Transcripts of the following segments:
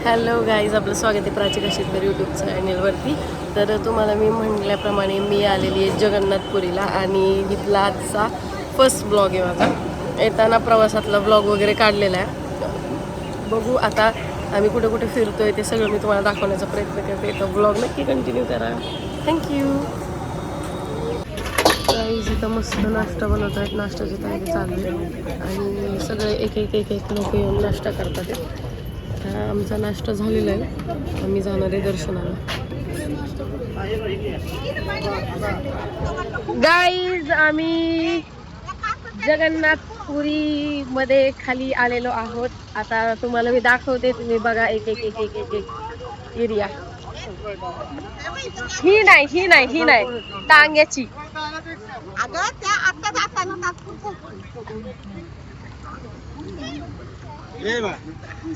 Hello guys, आपलं स्वागत आहे प्राची कशीतर यूट्यूब चॅनेलवरती. तर तुम्हाला मी म्हटल्याप्रमाणे मी आलेली आहे जगन्नाथपुरीला आणि इथला आजचा फर्स्ट ब्लॉग आहे माझा. येताना प्रवासातला ब्लॉग वगैरे काढलेला आहे. बघू आता आम्ही कुठे कुठे फिरतोय ते सगळं मी तुम्हाला दाखवण्याचा प्रयत्न करते. तर ब्लॉग नक्की कंटिन्यू करा. थँक्यू. गाईज इथं मस्त नाश्ता बनवत आहेत, नाश्त्याची तयारी चालू आहे आणि सगळे एक एक एक एक लोक येऊन नाश्ता करतात. आमचा नाश्ता झालेला आहे, आम्ही जाणार आहे दर्शनाला. गाईज आम्ही जगन्नाथपुरी मध्ये खाली आलेलो आहोत. आता तुम्हाला मी दाखवते, तुम्ही बघा एक एक एक एक एक एक एरिया. ही नाही टांग्याची.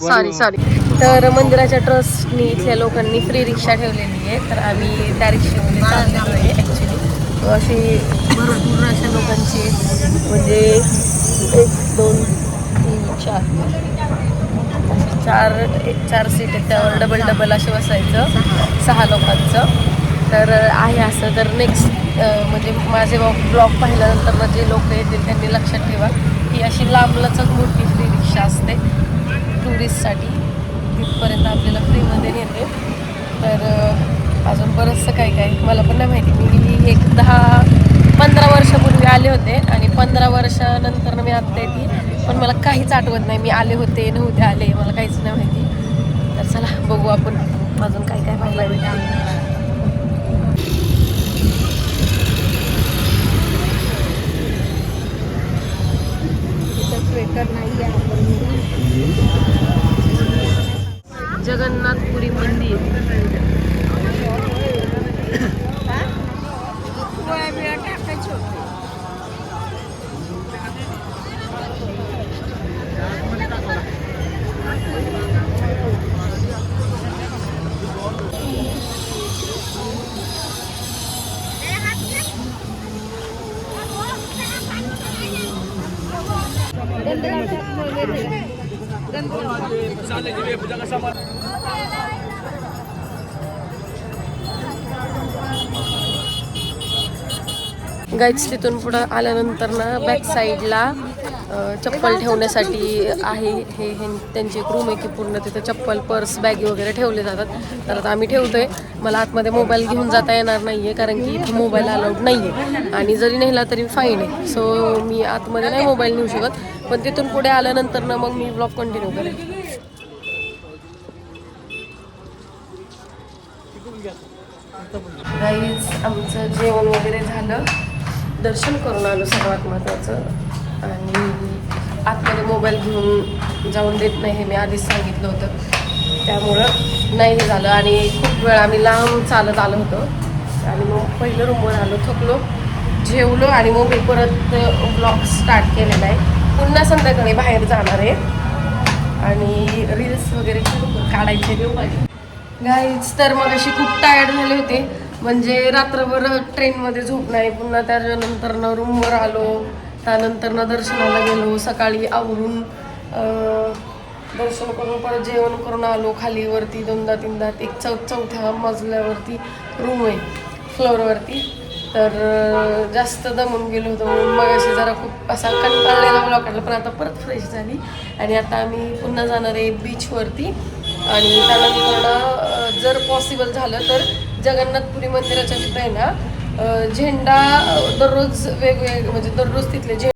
सॉरी. तर मंदिराच्या ट्रस्टनी इथल्या लोकांनी फ्री रिक्षा ठेवलेली आहे, तर आम्ही त्या रिक्षेमध्ये चाललेलो आहे. ॲक्च्युली अशी भरपूर अशा लोकांची, म्हणजे 1 2 3 4 सीट आहेत, त्यावर डबल असे बसायचं 6 लोकांचं. तर आहे असं. तर नेक्स्ट म्हणजे माझे ब्लॉग पाहिल्यानंतर जे लोक येतील त्यांनी लक्षात ठेवा ही अशी लांबलचक मोठी फ्री रिक्षा असते टुरिस्टसाठी. तिथपर्यंत आपल्याला फ्रीमध्ये नेते. तर अजून बरंचसं काय मला पण नाही माहिती. मी एक 10-15 वर्षापूर्वी आले होते आणि 15 वर्षानंतर मी आत्ता येते, पण मला काहीच आठवत नाही मी आले होते नव्हते आले, मला काहीच नाही माहिती. तर चला बघू आपण अजून काय पाहायला भेटते. जगन्नाथपुरी मंदिर. गाईड्स तिथून पुढं आल्यानंतर ना बॅक साईडला चप्पल ठेवण्यासाठी आहे. हे त्यांची एक रूम आहे की पूर्ण तिथं चप्पल, पर्स, बॅगी वगैरे ठेवले जातात. तर आता आम्ही ठेवतोय. मला आतमध्ये मोबाईल घेऊन जाता येणार नाही आहे, कारण की इथं मोबाईल अलाउड नाही आहे आणि जरी नेला तरी फाईन आहे. सो मी आतमध्ये नाही मोबाईल नेऊ शकत, पण तिथून पुढे आल्यानंतर ना मग मी ब्लॉग कंटिन्यू करेन. गाईज आमचं जेवण वगैरे झालं, दर्शन करून आलो सर्वात महत्त्वाचं. आणि आतमध्ये मोबाईल घेऊन जाऊन देत नाही हे मी आधीच सांगितलं होतं, त्यामुळं नाही झालं. आणि खूप वेळ आम्ही लांब चालत आलो होतो आणि मग पहिलं रूमवर आलो, थकलो, जेवलो आणि मग मी परत ब्लॉग स्टार्ट केलेला आहे. पुन्हा संध्याकाळी बाहेर जाणार आहे आणि रील्स वगैरे काढायचे देऊ पाहिजे. गाईज तर मग अशी खूप टायर्ड झाले होते, म्हणजे रात्रभर ट्रेनमध्ये झोप नाही. पुन्हा त्याच्यानंतर रूमवर आलो, त्यानंतर दर्शनाला गेलो. सकाळी आवरून दर्शन करून परत जेवण करून आलो. खाली वरती 2दा-3दा एक चौथ्या मजल्यावरती रूम आहे फ्लोअरवरती. तर जास्त दमून गेलो होतो, मग अशी जरा खूप असा कंटाळलेला ब्लॉग काढला. पण आता परत फ्रेश झाली आणि आता आम्ही पुन्हा जाणार आहे बीचवरती. आणि त्यानंतर जर पॉसिबल झालं तर जगन्नाथपुरी मंदिराच्या तिथं आहे ना झेंडा दररोज वेगवेगळे, म्हणजे दररोज तिथले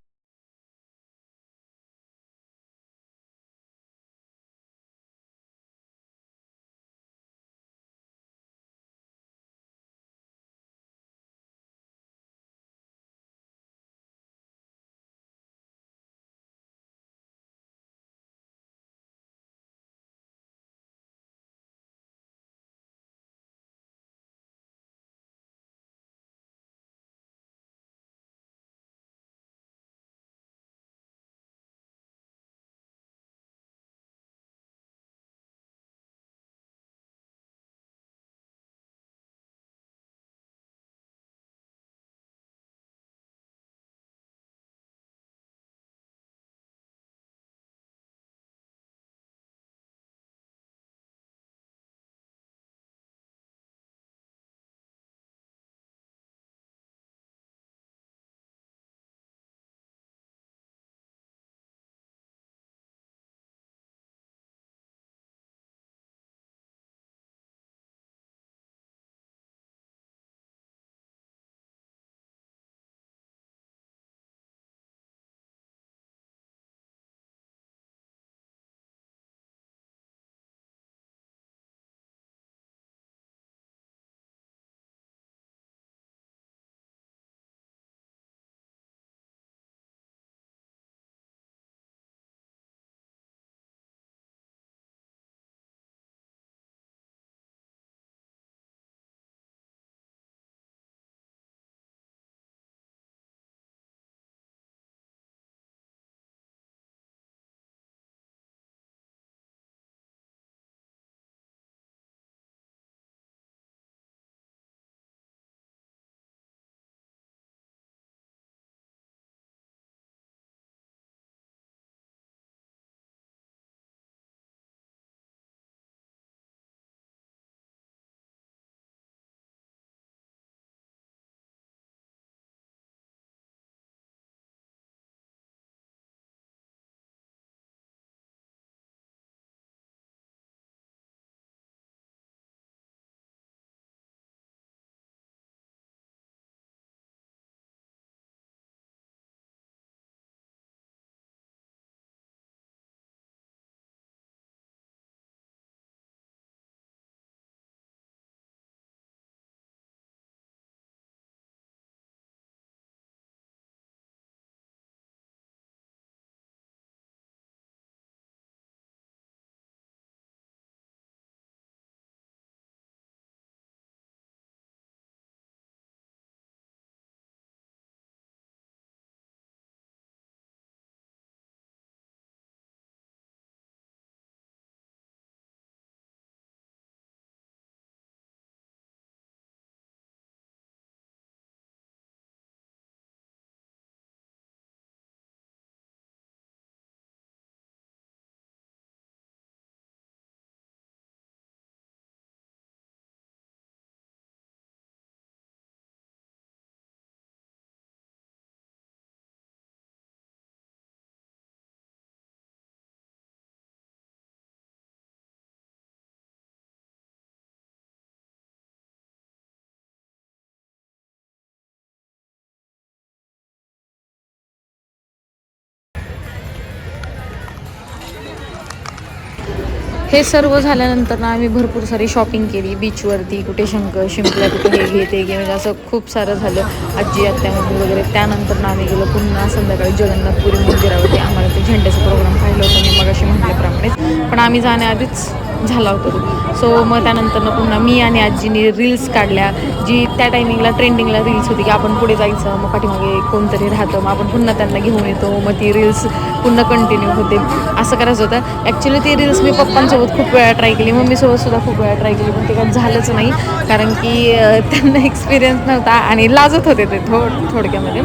हे सर्व झाल्यानंतर ना आम्ही भरपूर सारी शॉपिंग केली बीचवरती, कुठे शिंपल्या, कुठे हे घे ते घे, म्हणजे असं खूप सारं झालं आजी आत्यामध्ये वगैरे. त्यानंतर ना आम्ही गेलो पुन्हा संध्याकाळी जगन्नाथपुरी मंदिरावरती. आम्हाला ते झेंड्याचा प्रोग्राम पाहिलं होतं मी मगाशी म्हटल्याप्रमाणेच, पण आम्ही जाण्याआधीच झाला होता तो. सो मग त्यानंतर पुन्हा मी आणि आजीने रील्स काढल्या, जी त्या टायमिंगला ट्रेंडिंगला रील्स होती की आपण पुढे जायचं, मग पाठीमागे कोणतरी राहतं, मग आपण पुन्हा त्यांना घेऊन येतो, मग ती रील्स पुन्हा कंटिन्यू होते, असं करायचं होतं. ॲक्च्युली ती रील्स मी पप्पांसोबत खूप वेळा ट्राय केली, मम्मीसोबतसुद्धा खूप वेळा ट्राय केली, पण ते काही झालंच नाही, कारण की त्यांना एक्सपिरियन्स नव्हता आणि लाजत होते ते थोडक्यामध्ये.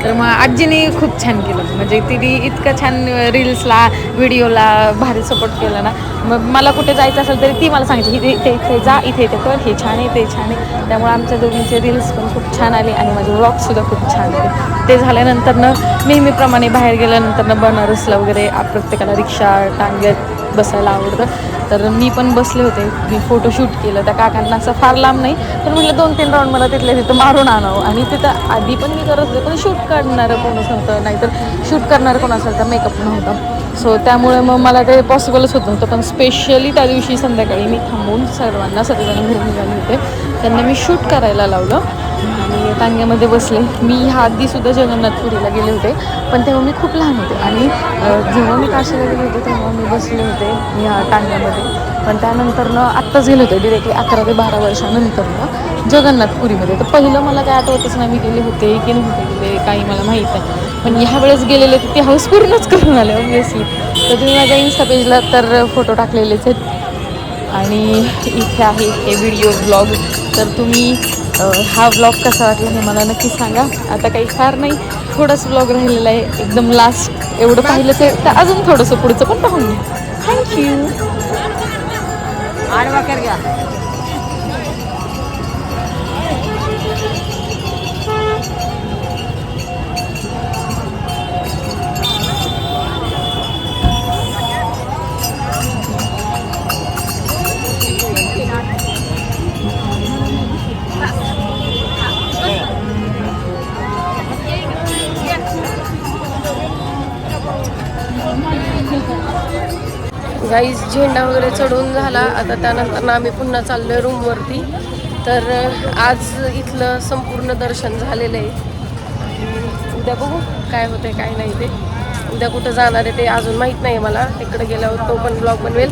तर मग आजीने खूप छान केलं, म्हणजे तिने इतकं छान रील्सला व्हिडिओला भारी सपोर्ट केला ना. मग मला कुठे जायचं असेल तरी ती मला सांगायची इथे जा, इथे कर, हे छान आहे, ते छान आहे. त्यामुळे आमच्या दोघींचे रील्स पण खूप छान आले आणि माझे व्लॉग्ससुद्धा खूप छान आले. ते झाल्यानंतर नेहमीप्रमाणे बाहेर गेल्यानंतर बनारसला वगैरे प्रत्येकाला रिक्षा टांग्यात बसायला आवडतं, तर मी पण बसले होते. मी फोटोशूट केलं त्या काकांना, असं फार लांब नाही, पण म्हटलं 2-3 राऊंड मला तिथल्या तिथं मारून आणावं. आणि तिथं आधी पण मी करत होते, पण शूट काढणारं कोणच नव्हतं, नाहीतर शूट करणारं कोण असेल तर मेकअप नव्हता. सो त्यामुळे मग मला ते पॉसिबलच होत नव्हतं. पण स्पेशली त्या दिवशी संध्याकाळी मी थांबून सगळेजण घरून निघाले होते, त्यांना मी शूट करायला लावलं आणि टांग्यामध्ये बसले. मी ह्या आधीसुद्धा जगन्नाथपुरीला गेले होते, पण तेव्हा मी खूप लहान होते, आणि जेव्हा मी काशीला गेले होते तेव्हा मी बसले होते ह्या टांग्यामध्ये. पण त्यानंतर आत्ताच गेले होते डिरेक्टली 11 ते 12 वर्षानंतर जगन्नाथपुरीमध्ये. तर पहिलं मला काय आठवतच नाही मी गेले होते की नव्हते गेले, काही मला माहीत नाही. पण ह्या वेळेस गेलेले तर ती हाऊस पूर्णच करून आले ऑब्व्हियसली. तर तुम्ही माझ्या इन्स्टा पेजला तर फोटो टाकलेलेच आहेत, आणि इथे आहे हे व्हिडिओ ब्लॉग. तर तुम्ही हा ब्लॉग कसा वाटला हे मला नक्की सांगा. आता काही फार नाही, थोडाच ब्लॉग राहिलेला आहे, एकदम लास्ट एवढं पाहिलं तर अजून थोडंसं पुढचं पण पाहून घ्या. थँक्यू. गाईज झेंडा वगैरे चढवून झाला. आता त्यानंतर आम्ही पुन्हा चाललो रूमवरती. तर आज इथलं संपूर्ण दर्शन झालेलं आहे. उद्या बघू काय होते काय नाही ते. उद्या कुठं जाणार आहे ते अजून माहीत नाही मला. तिकडे गेल्यावर तो पण ब्लॉग बनवेल.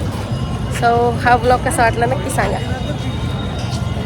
सो हा ब्लॉग कसा वाटला नक्की सांगा.